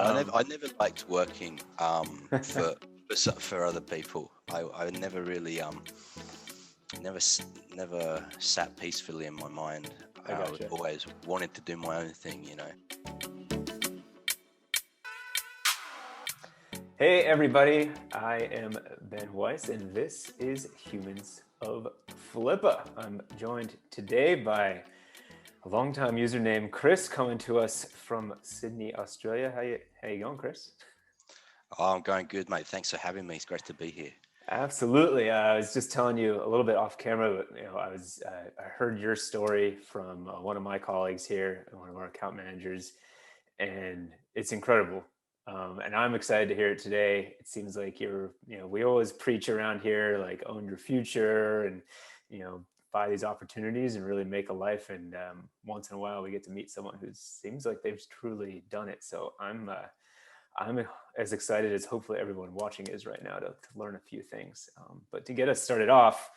I never liked working for other people. I never really never never sat peacefully in my mind. I I gotcha. always wanted to do my own thing, you know. Hey everybody, I am Ben Weiss and this is Humans of Flippa. I'm joined today by a longtime user named Chris coming to us from Sydney, Australia. How you going, Chris? Oh, I'm going good, mate. Thanks for having me. It's great to be here. Absolutely. I was just telling you a little bit off camera, but I heard your story from one of my colleagues here, one of our account managers, and it's incredible. And I'm excited to hear it today. It seems like we always preach around here, like own your future and, buy these opportunities and really make a life. And once in a while, we get to meet someone who seems like they've truly done it. So I'm as excited as hopefully everyone watching is right now to learn a few things. But to get us started off,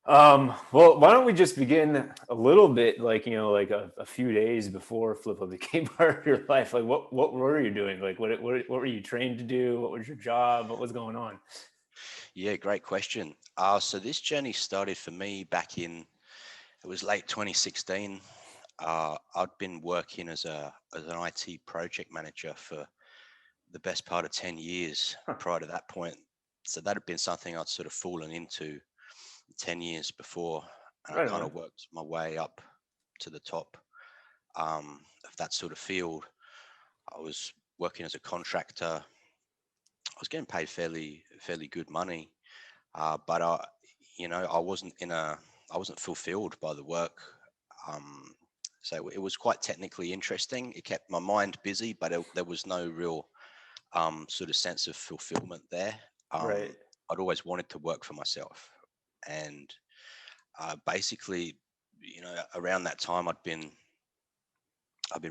well, why don't we just begin a little bit like, like a few days before Flippa became part of your life? Like what were you doing? Like what were you trained to do? What was your job? What was going on? Yeah, great question. So this journey started for me back in, it was late 2016. I'd been working as an IT project manager for the best part of 10 years Huh, prior to that point. So that had been something I'd sort of fallen into 10 years before. And I right kind on. of worked my way up to the top of that sort of field. I was working as a contractor. I was getting paid fairly good money, but I wasn't fulfilled by the work. Um, so it was quite technically interesting. It kept my mind busy, but there was no real sort of sense of fulfillment there. Right. I'd always wanted to work for myself, and basically, around that time, I've been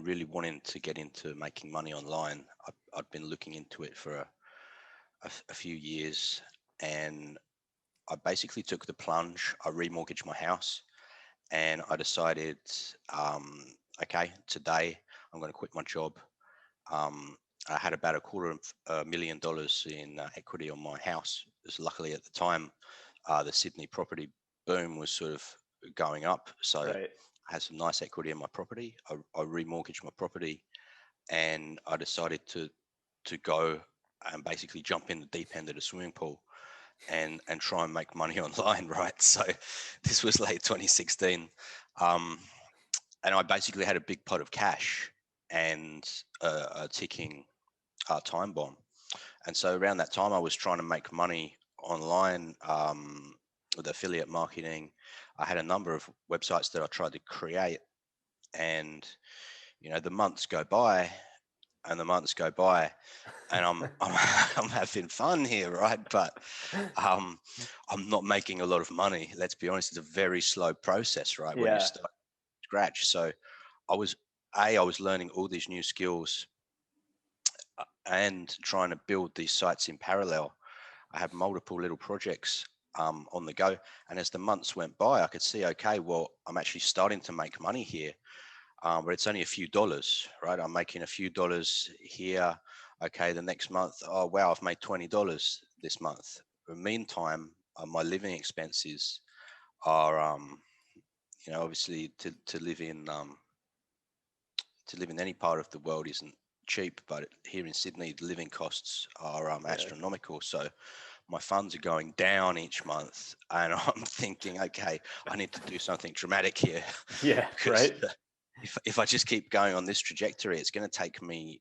really wanting to get into making money online. I'd been looking into it for a few years, and I basically took the plunge. I remortgaged my house, and I decided, um, okay, today I'm going to quit my job. Um, I had about $250,000 in equity on my house. Because luckily at the time, the Sydney property boom was sort of going up, so Right. I had some nice equity in my property. I remortgaged my property, and I decided to go and basically jump in the deep end of the swimming pool and try and make money online, right? So this was late 2016, um, and I basically had a big pot of cash and a ticking time bomb. And so around that time, I was trying to make money online with affiliate marketing. I had a number of websites that I tried to create, and the months go by and the months go by, and I'm having fun here, right? But um, I'm not making a lot of money. Let's be honest; it's a very slow process, right? When you Yeah. start from scratch. So I was I was learning all these new skills and trying to build these sites in parallel. I had multiple little projects on the go, and as the months went by, I could see, okay, well, I'm actually starting to make money here, but it's only a few dollars, right? I'm making a few dollars here. Okay, the next month, oh wow, I've made $20 this month. In the meantime, my living expenses are, obviously to live in any part of the world isn't cheap, but here in Sydney, the living costs are Yeah. astronomical. So my funds are going down each month, and I'm thinking, okay, I need to do something dramatic here Yeah. because Right. if I just keep going on this trajectory, it's going to take me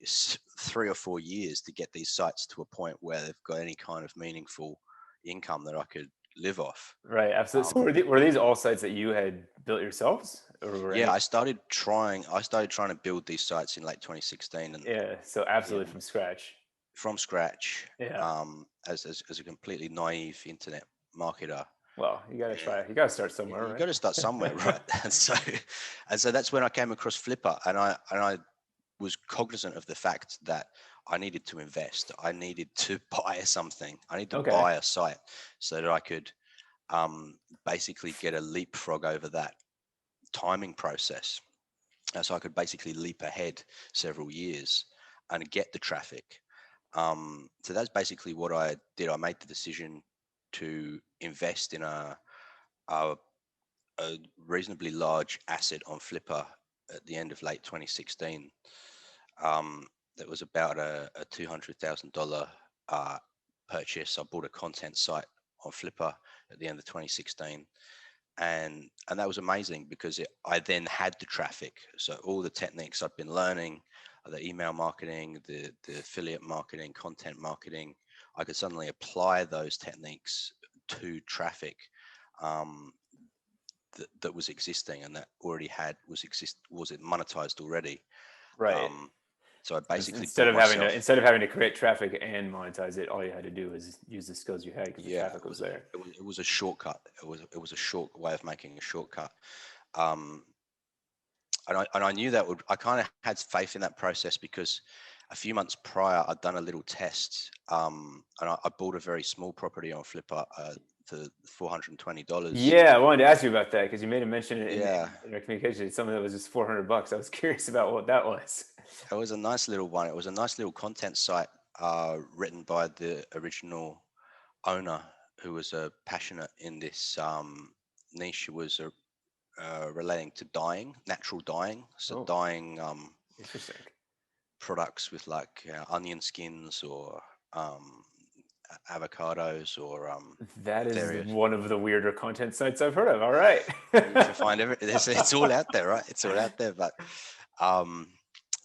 3 or 4 years to get these sites to a point where they've got any kind of meaningful income that I could live off. Right. Absolutely. So Um, were these all sites that you had built yourselves, or were yeah, any? I started trying to build these sites in late 2016, and Yeah. So you absolutely know, from scratch. from scratch, Yeah. as a completely naive internet marketer. Well, you got to And try. You got to start yeah, somewhere, you got to start somewhere, right? right? And so that's when I came across Flipper, and I was cognizant of the fact that I needed to invest. I needed to buy something. I need to Okay. buy a site so that I could basically get a leapfrog over that timing process. So I could basically leap ahead several years. and get the traffic. So that's basically what I did. I made the decision to invest in a, a reasonably large asset on Flippa at the end of late 2016. That was about a $200,000 purchase. I bought a content site on Flippa at the end of 2016, and that was amazing because I then had the traffic. So all the techniques I've been learning, the email marketing, the affiliate marketing, content marketing, I could suddenly apply those techniques to traffic um, that was existing and that already was it monetized already. Right. Um, so I basically Instead bought of having to myself. create traffic and monetize it, all you had to do was use the skills you had because the Yeah, traffic was there. it was a shortcut. It was a short way of making a shortcut. Um, and I knew that would. I kind of had faith in that process because a few months prior I'd done a little test, and I bought a very small property on Flippa for $420. Yeah, I wanted to ask you about that because you made a mention Yeah, in our communication. Something that was just $400. I was curious about what that was. it was a nice little one. It was a nice little content site written by the original owner, who was passionate in this niche. It was relating to dyeing, natural dyeing. So Oh, dyeing interesting. products with like onion skins or avocados or That is various. one of the weirder content sites I've heard of. All right. You can find it's all out there, right? It's all out there, but um,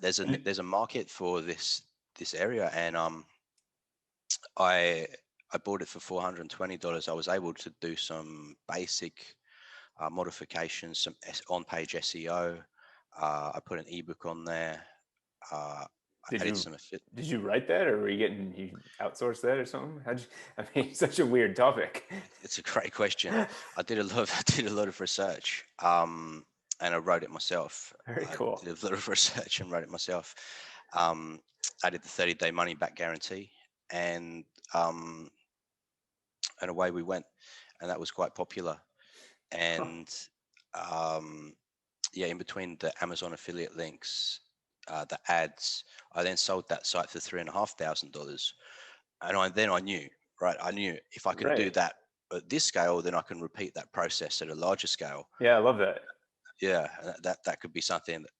there's a market for this area, and I I bought it for $420. I was able to do some basic modifications, some on-page SEO. I put an ebook on there. Uh, I Did added you some did you write that, or were you outsourced that or something? How'd you? I mean, such a weird topic. It's a great question. I did a lot of research, and I wrote it myself. Very I cool. did a lot of research and wrote it myself. Um, I did the 30-day money back guarantee, and um, and away we went, and that was quite popular. Huh. And um, yeah, in between the Amazon affiliate links, the ads, I then sold that site for $3,500, and I knew, right? I knew if I can do Right. that at this scale, then I can repeat that process at a larger scale. Yeah, I love that. Yeah, and that could be something that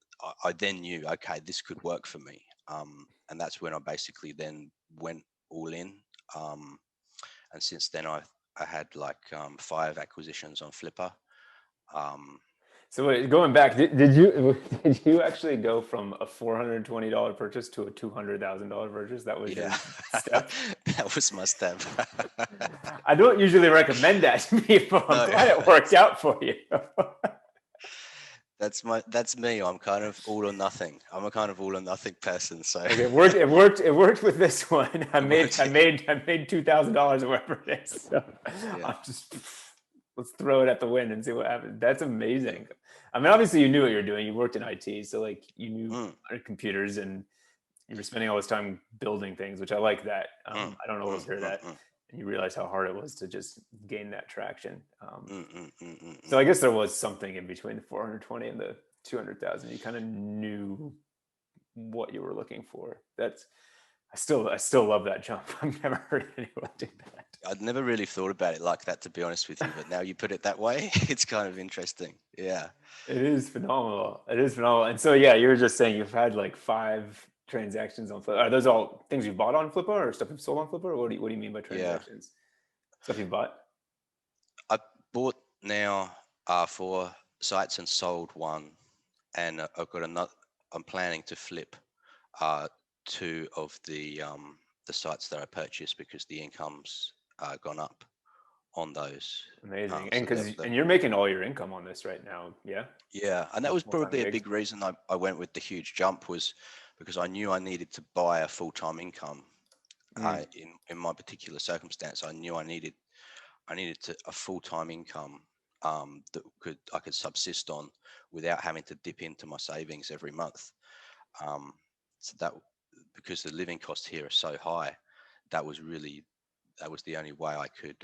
I then knew. Okay, this could work for me, and that's when I basically then went all in. Um, and since then, I had like 5 acquisitions on Flippa. Um, So wait, going back, did you did you actually go from a $420 purchase to a $200,000 purchase? That was your yeah, step. that was my step. I don't usually recommend that to people. I'm No, glad it worked out for you. that's me. I'm kind of all or nothing. I'm a kind of all or nothing person. So Like it worked. It worked. It worked with this one. I it made. worked. I made. I made $2,000 or whatever it is. So Yeah, I'm just let's throw it at the wind and see what happens. That's yeah. amazing. I mean, obviously you knew what you were doing. You worked in IT, so like you knew Mm, computers and you were spending all this time building things, which I like that. mm, I don't always mm, hear mm, that, mm, and you realize how hard it was to just gain that traction. mm, mm, mm, mm, So mm. I guess there was something in between the 420 and the 200,000. You kind of knew what you were looking for. That's I still love that jump. I've never heard anyone do that. I'd never really thought about it like that, to be honest with you. But now you put it that way, it's kind of interesting. Yeah, It is phenomenal. It is phenomenal. And so yeah, you were just saying you've had like 5 transactions on Flippa. Are those all things you've bought on Flippa or stuff you've sold on Flippa? Or what do you mean by yeah. transactions? Stuff you bought? I bought now 4 sites and sold one, and I've got another. I'm planning to flip 2 of the sites that I purchased because the income's gone up on those. Amazing. And So because they're and you're making all your income on this right now, yeah? yeah, and that Full was full-time probably a gigs. big reason I went with the huge jump, was because I knew I needed to buy a full-time income. Mm. In my particular circumstance, I knew I needed a full-time income that I could subsist on without having to dip into my savings every month. Um, so that because the living costs here are so high, that was really that was the only way I could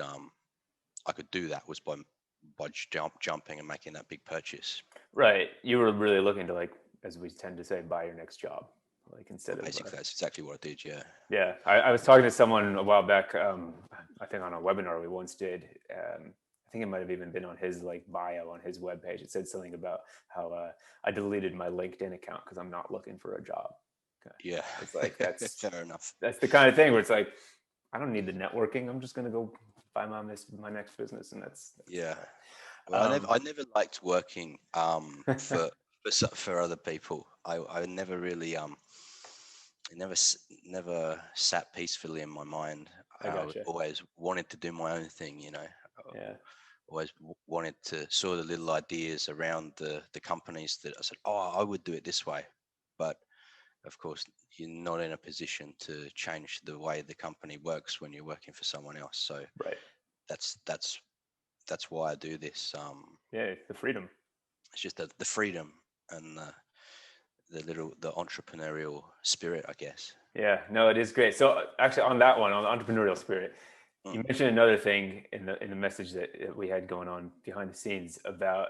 do that, was by jumping and making that big purchase. Right. You were really looking to like, as we tend to say, buy your next job. like instead of Basically, that's exactly what I did. Yeah. yeah. I was talking to someone a while back, I think on a webinar we once did. I think it might have even been on his like bio on his webpage. It said something about how I deleted my LinkedIn account because I'm not looking for a job. Okay. Yeah. It's like Fair enough. that's the kind of thing where it's like I don't need the networking. I'm just gonna go buy my next business, and that's Yeah. that. Well, I never liked working for other people. I never really it never sat peacefully in my mind. I I gotcha. always wanted to do my own thing, you know. Yeah. Always wanted to saw the little ideas around the companies that I said, oh, I would do it this way, but of course you're not in a position to change the way the company works when you're working for someone else. So Right. that's that's that's why I do this. Yeah. The freedom. It's just the freedom and the entrepreneurial spirit, I guess. Yeah, no, it is great. So actually, on that one, on the entrepreneurial spirit, you Mm. mentioned another thing in the message that we had going on behind the scenes about.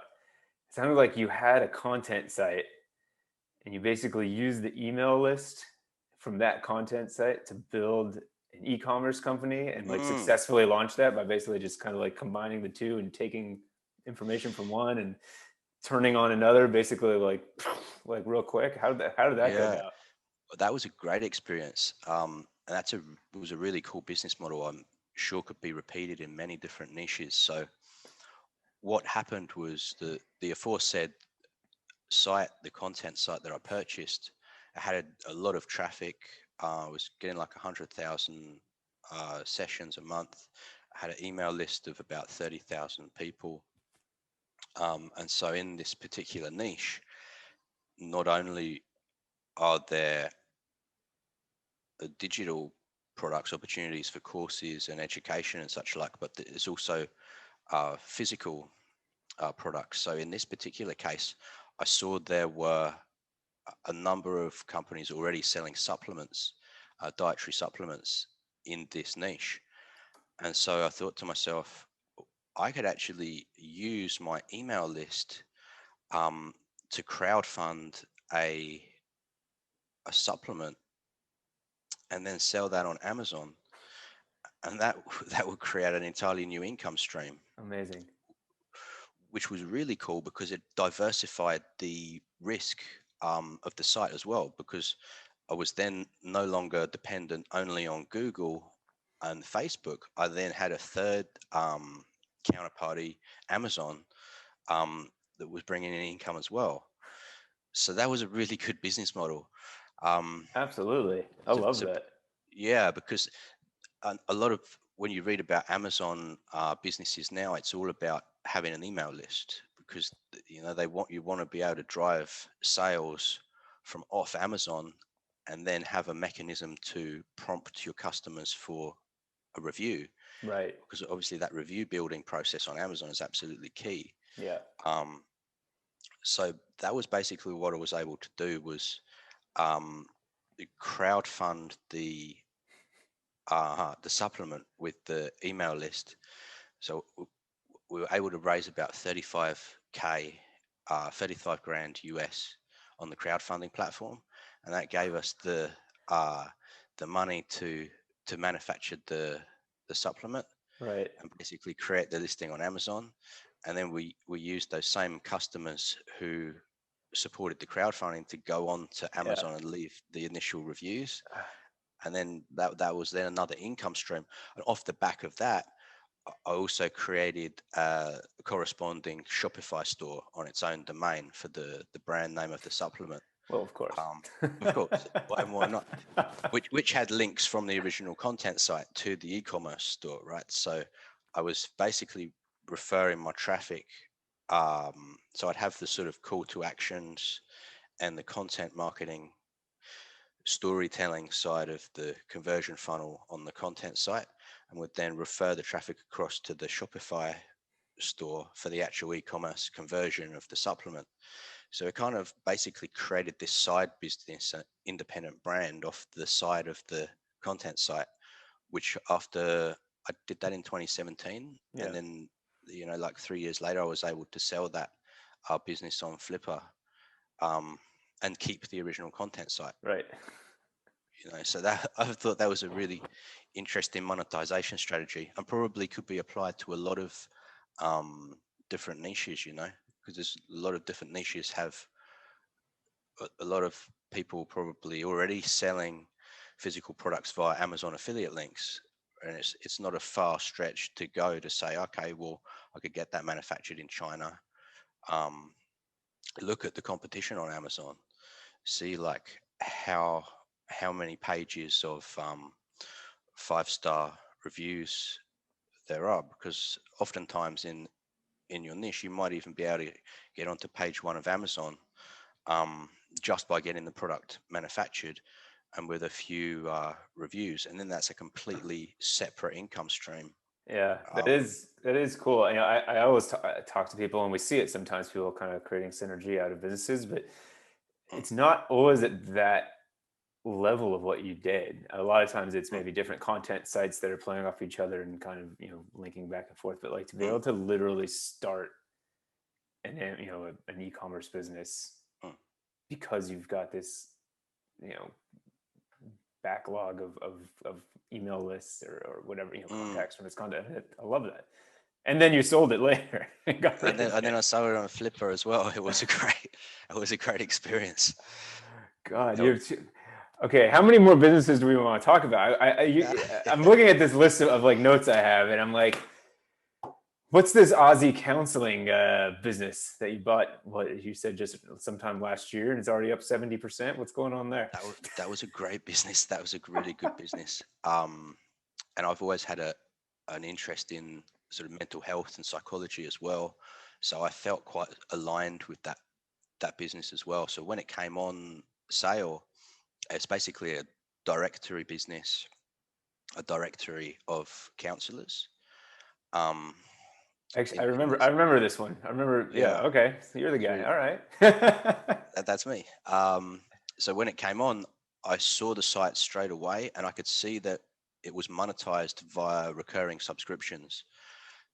It sounded like you had a content site, and you basically used the email list from that content site to build an e-commerce company and like Mm. successfully launch that by basically just kind of like combining the two and taking information from one and turning on another, basically like real quick. How did that go Yeah, down? that was a great experience. And it was a really cool business model. I'm sure could be repeated in many different niches. So what happened was the aforesaid site, the content site that I purchased, I had a lot of traffic. I was getting like 100,000 sessions a month. I had an email list of about 30,000 people. And so in this particular niche, not only are there digital products, opportunities for courses and education and such like, but there's also physical products. So in this particular case, I saw there were a number of companies already selling supplements, dietary supplements in this niche. And so I thought to myself, I could actually use my email list um, to crowdfund a, a supplement and then sell that on Amazon. And that that would create an entirely new income stream, Amazing. which was really cool because it diversified the risk of the site as well. Because I was then no longer dependent only on Google and Facebook. I then had a third counterparty, Amazon, that was bringing in income as well. So that was a really good business model. Um, Absolutely. I so, love so that. yeah, because a lot of when you read about Amazon businesses now, it's all about having an email list because you know you want to be able to drive sales from off Amazon and then have a mechanism to prompt your customers for a review Right. because obviously that review building process on Amazon is absolutely key. Yeah. Um, so that was basically what I was able to do was um, crowd fund the supplement with the email list. So we were able to raise about 35K, 35 grand US on the crowdfunding platform, and that gave us uh, the money to manufacture the supplement Right. and basically create the listing on Amazon. And then we used those same customers who supported the crowdfunding to go on to Yeah. Amazon and leave the initial reviews, and then that was then another income stream. And off the back of that, I also created a corresponding Shopify store on its own domain for the brand name of the supplement. Well, of course. Um, of course, why not? Which had links from the original content site to the e-commerce store, right? So I was basically referring my traffic. So I'd have the sort of call to actions and the content marketing storytelling side of the conversion funnel on the content site and would then refer the traffic across to the Shopify store for the actual e-commerce conversion of the supplement. So it kind of basically created this side business, an independent brand off the side of the content site, which after I did that in 2017, Yeah. and then like 3 years later, I was able to sell that business on Flippa. Um, and keep the original content site. Right. So that I thought that was a really interesting monetization strategy, and probably could be applied to a lot of um, different niches. Because there's a lot of different niches have a lot of people probably already selling physical products via Amazon affiliate links, and it's not a far stretch to go to say, okay, well, I could get that manufactured in China. Um, Look at the competition on Amazon, see like how many pages of 5-star reviews there are, because oftentimes in your niche you might even be able to get onto page one of Amazon um, just by getting the product manufactured and with a few reviews, and then that's a completely separate income stream. Yeah, um, that is cool. I always talk to people, and we see it sometimes. People kind of creating synergy out of businesses, but mm, it's not always at that level of what you did. A lot of times, it's mm, maybe different content sites that are playing off each other and kind of linking back and forth. But like to be mm, able to literally start an e-commerce business mm, because you've got this you know backlog of email lists or whatever mm. contacts from this content. I love that. And then you sold it later and got And then, rich. and then I sold it on Flippa as well. It was a great experience. God, It wa- okay. How many more businesses do we want to talk about? yeah. I'm looking at this list of like notes I have, and I'm like, what's this Aussie counseling business that you bought? What you said just sometime last year, and it's already up 70%. What's going on there? That was a great business. That was a really good business. And I've always had an interest in sort of mental health and psychology as well. So I felt quite aligned with that business as well. So when it came on sale, it's basically a directory business, a directory of counselors. Um, Actually, in I this, remember this one. I remember. Yeah. yeah, Okay. So you're the it's guy. really All right. that's me. So when it came on, I saw the site straight away, and I could see that it was monetized via recurring subscriptions.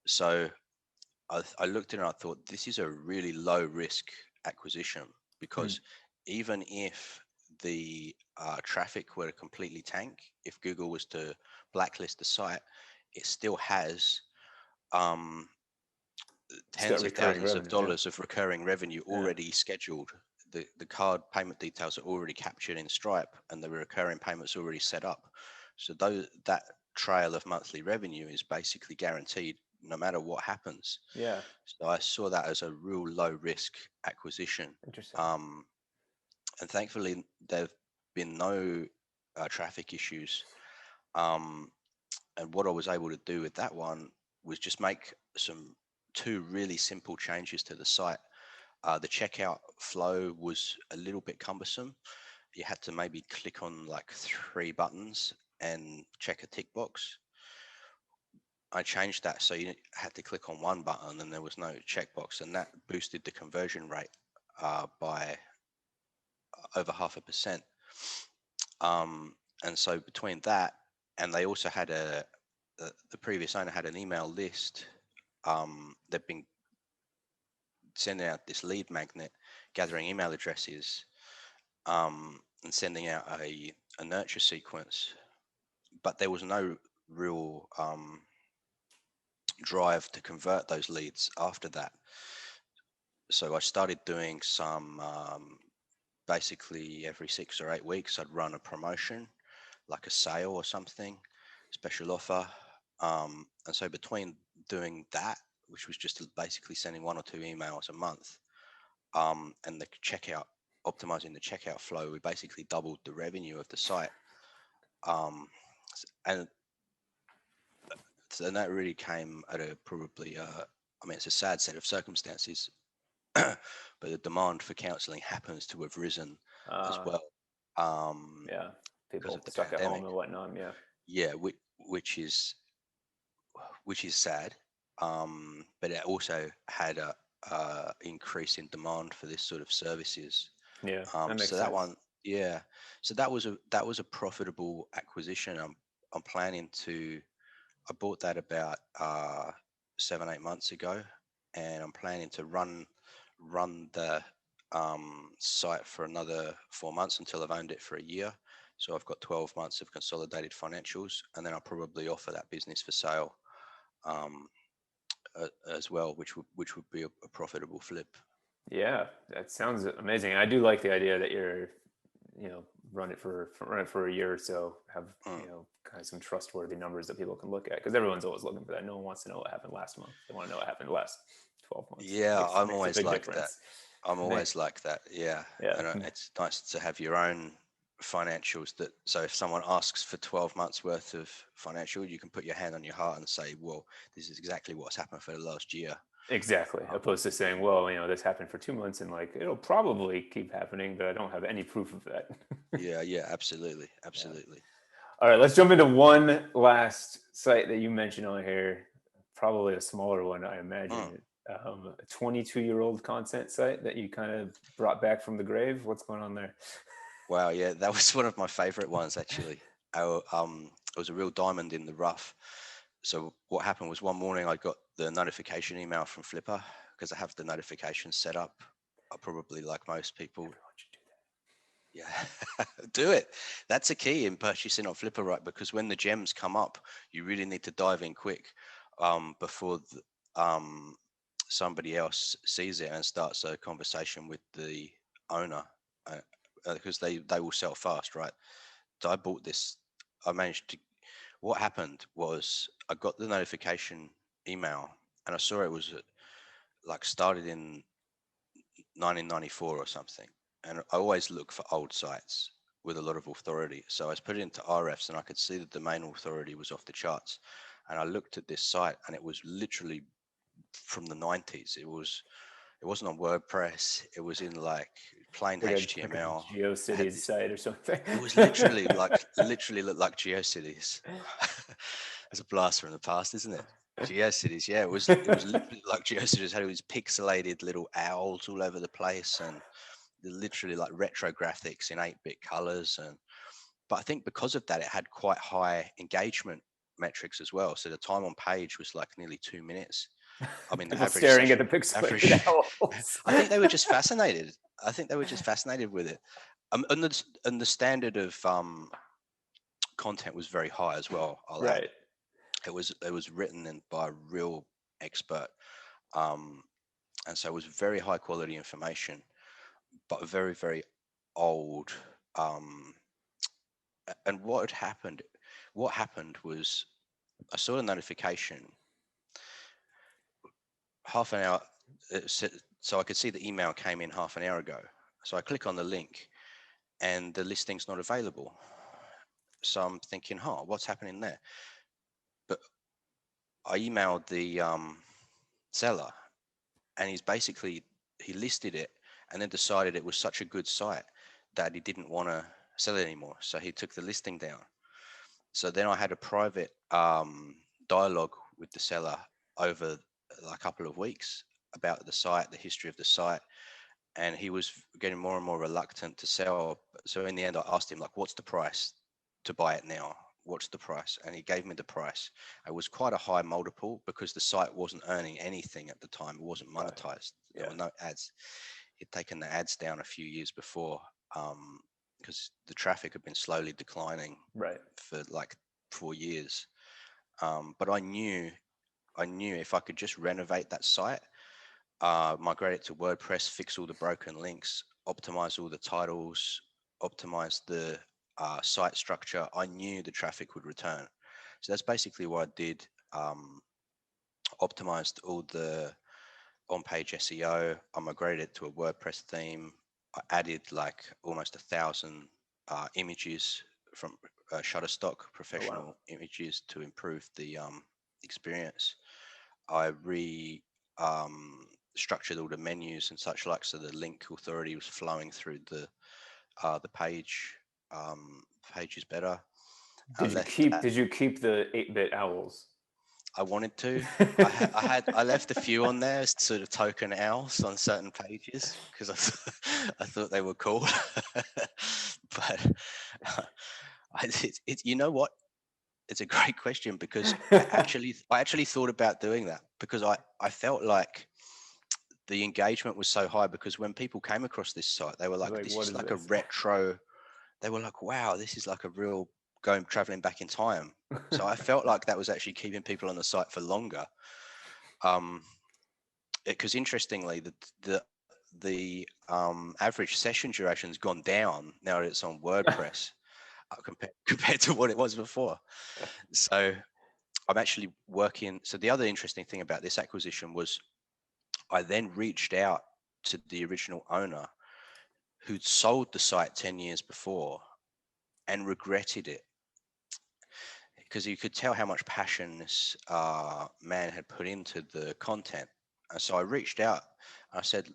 So I looked at it and I thought this is a really low risk acquisition, Hmm. because even if the traffic were to completely tank, if Google was to blacklist the site, it still has um, It's got tens of recurring thousands of revenue. Yeah. dollars of recurring revenue Yeah. already scheduled. The card payment details are already captured in Stripe, and the recurring payments already set up. So that trail of monthly revenue is basically guaranteed no matter what happens. Yeah. So I saw that as a real low risk acquisition. Interesting. Um, and thankfully, there've been no traffic issues. Um, and what I was able to do with that one was just make two really simple changes to the site. The checkout flow was a little bit cumbersome. You had to maybe click on like 3 buttons and check a tick box. I changed that so you had to click on one button and there was no checkbox, and that boosted the conversion rate by over 0.5%. And so between that, and they also had the previous owner had an email list. They've been sending out this lead magnet, gathering email addresses, and sending out a nurture sequence, but there was no real drive to convert those leads after that. So I started doing some basically every 6 or 8 weeks, I'd run a promotion, like a sale or something, special offer. And so between doing that, which was just basically sending 1 or 2 emails a month, and the checkout, optimizing the checkout flow, we basically doubled the revenue of the site. Um, and and that really came at a probably, I mean, it's a sad set of circumstances, but the demand for counselling happens to have risen as Uh, well, um, yeah. because People of the stuck at home pandemic. and whatnot. Yeah. Yeah, which is sad, but it also had a increase in demand for this sort of services. Yeah. That makes So that sense. one, yeah, so that was a profitable acquisition. I'm planning to. I bought that about 7 8 months ago, and I'm planning to run the site for another 4 months until I've owned it for a year. So I've got 12 months of consolidated financials, and then I'll probably offer that business for sale um, as well, which would be a profitable flip. Yeah, that sounds amazing. I do like the idea that you're, you know, run it for a year or so, have, Mm. you know, kind of some trustworthy numbers that people can look at, because everyone's always looking for that. No one wants to know what happened last month. They want to know what happened the last 12 months. Yeah, I'm Makes a always big like that. difference. I'm Man, always like that. Yeah, yeah, and it's nice to have your own financials. That so if someone asks for 12 months worth of financial, you can put your hand on your heart and say, "Well, this is exactly what's happened for the last year." exactly. Um, Opposed to saying, well, you know, this happened for 2 months and like it'll probably keep happening, but I don't have any proof of that. yeah, yeah, absolutely, Yeah. absolutely. All right, let's jump into one last site that you mentioned on here. Probably a smaller one, I Mm. imagine. A 22-year-old content site that you kind of brought back from the grave. What's going on there? Wow, yeah, that was one of my favorite ones actually. It was a real diamond in the rough. So what happened was one morning I got the notification email from Flippa because I have the notifications set up. I probably like most people. Everyone should do Yeah, do it. That's a key in purchasing on Flippa, right? Because when the gems come up, you really need to dive in quick before somebody else sees it and starts a conversation with the owner, because they will sell fast, right? So I bought this. I managed to. What happened was I got the notification email and I saw it was like started in 1994 or something. And I always look for old sites with a lot of authority. So I was put it into RFs and I could see the domain authority was off the charts. And I looked at this site and it was literally from the 90s. It wasn't on WordPress. It was in like plain it. Like a HTML. It had GeoCities this. site or something. It was literally looked like GeoCities. It's a blast from the past, isn't it? GeoCities, yeah, it was literally like GeoCities. Had all these pixelated little owls all over the place, and literally like retro graphics in 8-bit colors. And but I think because of that, it had quite high engagement metrics as well. So the time on page was like nearly 2 minutes. I mean, the People average staring at the session, pixelated average. owls. I think they were just fascinated. I think they were just fascinated with it. And the standard of content was very high as well. I'll add Right. it was written by a real expert, um, and so it was very high quality information, but very very old. Um, and what happened was I saw a notification half an hour. So I could see the email came in half an hour ago. So I click on the link, and the listing's not available. So I'm thinking, what's happening there? But I emailed the seller, and he listed it and then decided it was such a good site that he didn't want to sell it anymore. So he took the listing down. So then I had a private dialogue with the seller over a couple of weeks about the site, the history of the site, and he was getting more and more reluctant to sell. So in the end, I asked him like, "What's the price to buy it now? What's the price?" And he gave me the price. It was quite a high multiple because the site wasn't earning anything at the time. It wasn't Right. monetized. There Yeah. were no ads. He'd taken the ads down a few years before because the traffic had been slowly declining Right. for like 4 years. But I knew if I could just renovate that site, migrate it to WordPress, fix all the broken links, optimize all the titles, optimize the site structure, I knew the traffic would return. So that's basically what I did. Optimized all the on-page SEO. I migrated it to a WordPress theme. I added like almost 1,000 images from Shutterstock, Oh wow. professional images to improve the experience. I um, structured all the menus and such like, so the link authority was flowing through the page is better. I left. Did you keep the 8-bit owls? I wanted to. I left a few on there as sort of token owls on certain pages because I thought they were cool. But you know what? It's a great question because I actually thought about doing that because I felt like the engagement was so high because when people came across this site, they were They're like, like, this what is is like a this? retro. They were like, wow, this is like a real going traveling back in time. So I felt like that was actually keeping people on the site for longer. Um, because interestingly, the average session duration's gone down now that it's on WordPress compared to what it was before. So I'm actually working. So the other interesting thing about this acquisition was I then reached out to the original owner who'd sold the site 10 years before and regretted it because you could tell how much passion this man had put into the content. And so I reached out. I said,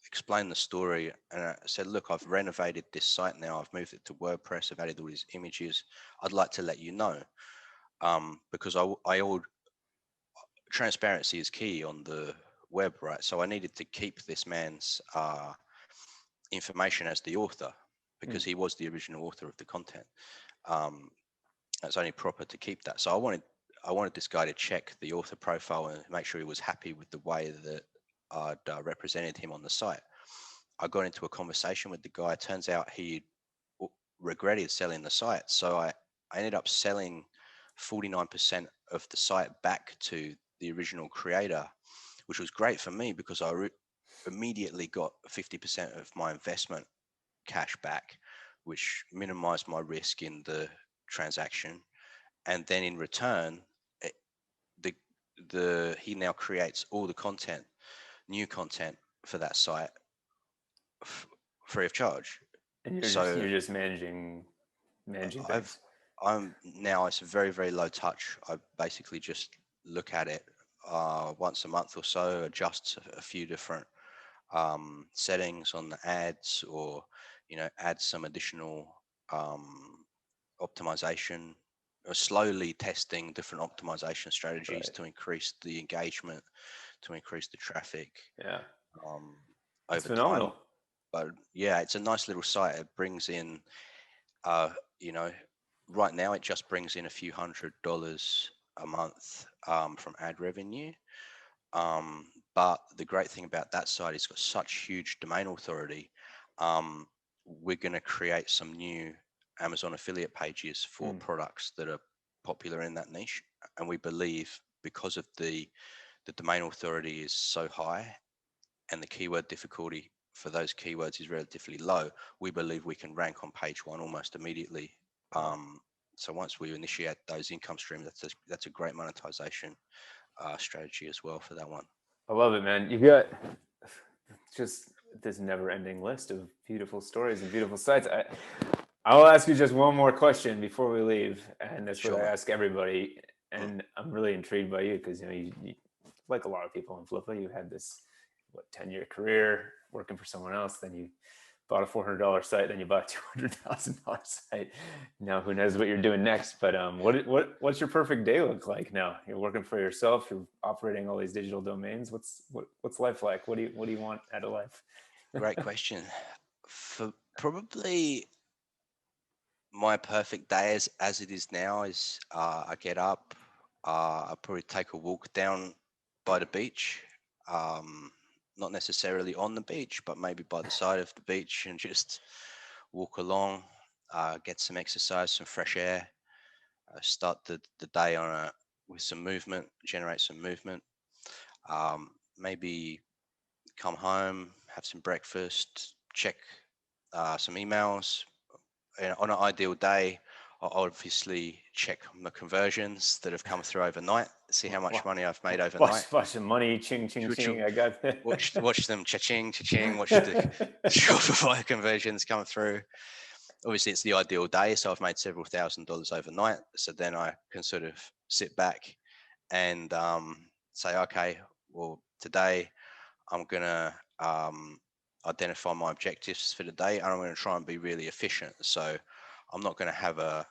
explained the story, and I said, look, I've renovated this site now. I've moved it to WordPress. I've added all these images. I'd like to let you know because I all transparency is key on the web, right? So I needed to keep this man's information as the author because Mm. he was the original author of the content. Um, it's only proper to keep that. So I wanted this guy to check the author profile and make sure he was happy with the way that I'd represented him on the site. I got into a conversation with the guy. It turns out he regretted selling the site. So I ended up selling 49% of the site back to the original creator, which was great for me because I immediately got 50% of my investment cash back, which minimized my risk in the transaction. And then in return, it, the he now creates all the content, new content for that site f- free of charge. And So you're just managing I've things. I'm now it's very very low touch. I basically just look at it once a month or so, adjust a few different settings on the ads, or add some additional um, optimization, or slowly testing different optimization strategies Right. to increase the engagement, to increase the traffic Yeah. um, That's over time. phenomenal. But yeah, it's a nice little site. It brings in uh, you know, right now it just brings in a few $100 a month from ad revenue. Um, but the great thing about that site is it's got such huge domain authority. Um, we're going to create some new Amazon affiliate pages for Mm. products that are popular in that niche, and we believe because of the domain authority is so high and the keyword difficulty for those keywords is relatively low, we believe we can rank on page one almost immediately. Wow. Um, so once we initiate those income streams, that's a great monetization strategy as well for that one. I love it, man. You got just this never-ending list of beautiful stories and beautiful sites. I will ask you just one more question before we leave, and that's what Sure, I man. ask everybody. Mm. And I'm really intrigued by you because you, like a lot of people in Flippa, you had this 10-year career working for someone else, then you bought a $400 site, then you bought a $200,000 site. Now who knows what you're doing next? But what's your perfect day look like now? You're working for yourself. You're operating all these digital domains. What's life like? What do you want out of life? Great question. For probably my perfect day as it is now is I get up, I probably take a walk down by the beach, um, not necessarily on the beach, but maybe by the side of the beach and just walk along, get some exercise, some fresh air, start the day with some movement, generate some movement, maybe come home, have some breakfast, check some emails, on an ideal day, I'll obviously check my conversions that have come through overnight, see how much money I've made overnight. Watch the money, ching, ching, Which ching. I got watch them cha-ching, cha-ching, watch the Shopify conversions come through. Obviously, it's the ideal day, so I've made several $1,000s overnight. So then I can sort of sit back and say, okay, well, today I'm gonna identify my objectives for the day, and I'm going to try and be really efficient. So I'm not going to have a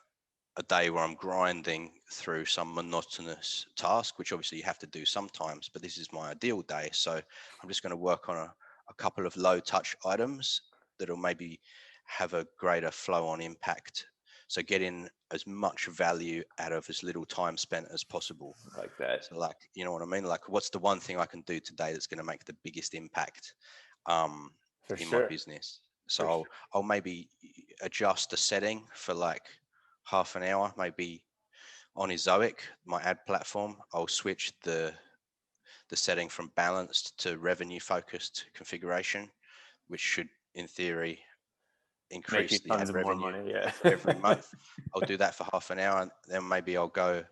day where I'm grinding through some monotonous task, which obviously you have to do sometimes, but this is my ideal day. So I'm just going to work on a couple of low touch items that'll maybe have a greater flow on impact So getting as much value out of as little time spent as possible. Like that. So like, you know what I mean? Like, what's the one thing I can do today that's going to make the biggest impact um, For in my sure. business? So For sure. I'll maybe adjust the setting for like half an hour, maybe on Ezoic, my ad platform. I'll switch the setting from balanced to revenue focused configuration, which should, in theory, Make you increase the ad tons of more revenue money. Yeah. every month. I'll do that for half an hour, and then maybe I'll go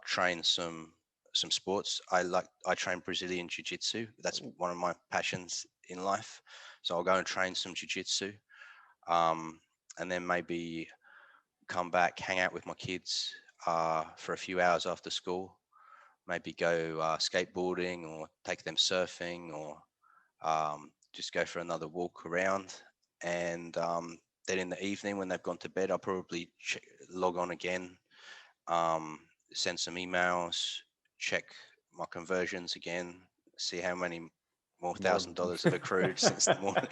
train some sports. I train Brazilian jiu-jitsu. That's one of my passions in life. So I'll go and train some jiu-jitsu, and then maybe come back, hang out with my kids for a few hours after school. Maybe go skateboarding or take them surfing, or just go for another walk around. And then in the evening, when they've gone to bed, I'll probably log on again, um, send some emails, check my conversions again, see how many more More. $1,000 have accrued since the morning.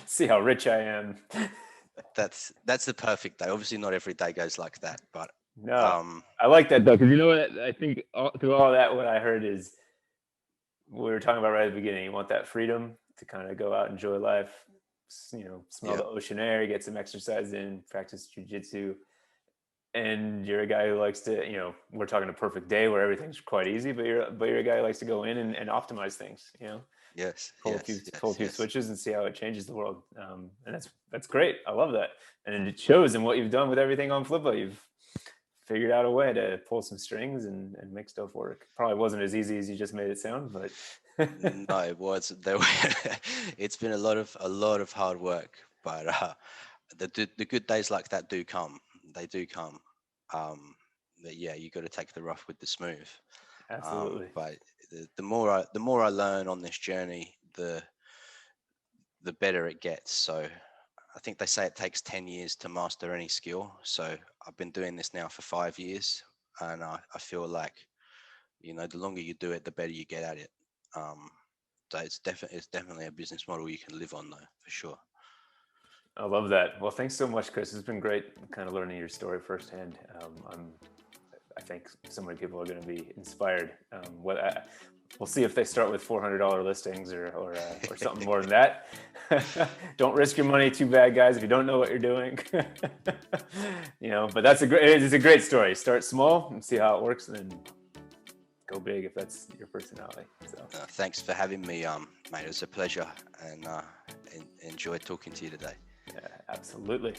See how rich I am. That's the perfect day. Obviously, not every day goes like that, but No, I like that though, because you know what? I think through all that, what I heard is we were talking about right at the beginning. You want that freedom to kind of go out, enjoy life, smell yeah, the ocean air, get some exercise in, practice jujitsu. And you're a guy who likes to, we're talking a perfect day where everything's quite easy, but you're a guy who likes to go in and optimize things, yes, pull a few switches and see how it changes the world. And that's great. I love that. And it shows in what you've done with everything on Flippa. You've figured out a way to pull some strings and make stuff work. Probably wasn't as easy as you just made it sound, but No, it was. It's been a lot of hard work, but the good days like that do come. They do come. But yeah, you got to take the rough with the smooth. absolutely. But the more I learn on this journey, the better it gets. So I think they say it takes 10 years to master any skill. So I've been doing this now for 5 years, and I feel like, the longer you do it, the better you get at it. So it's definitely a business model you can live on, though, for sure. I love that. Well, thanks so much, Chris. It's been great kind of learning your story firsthand. I think so many people are going to be inspired. We'll see if they start with $400 listings or something more than that. Don't risk your money too bad, guys, if you don't know what you're doing. But it's a great story. Start small and see how it works, and then go big if that's your personality. So thanks for having me, mate. It was a pleasure, and enjoyed talking to you today. yeah, absolutely.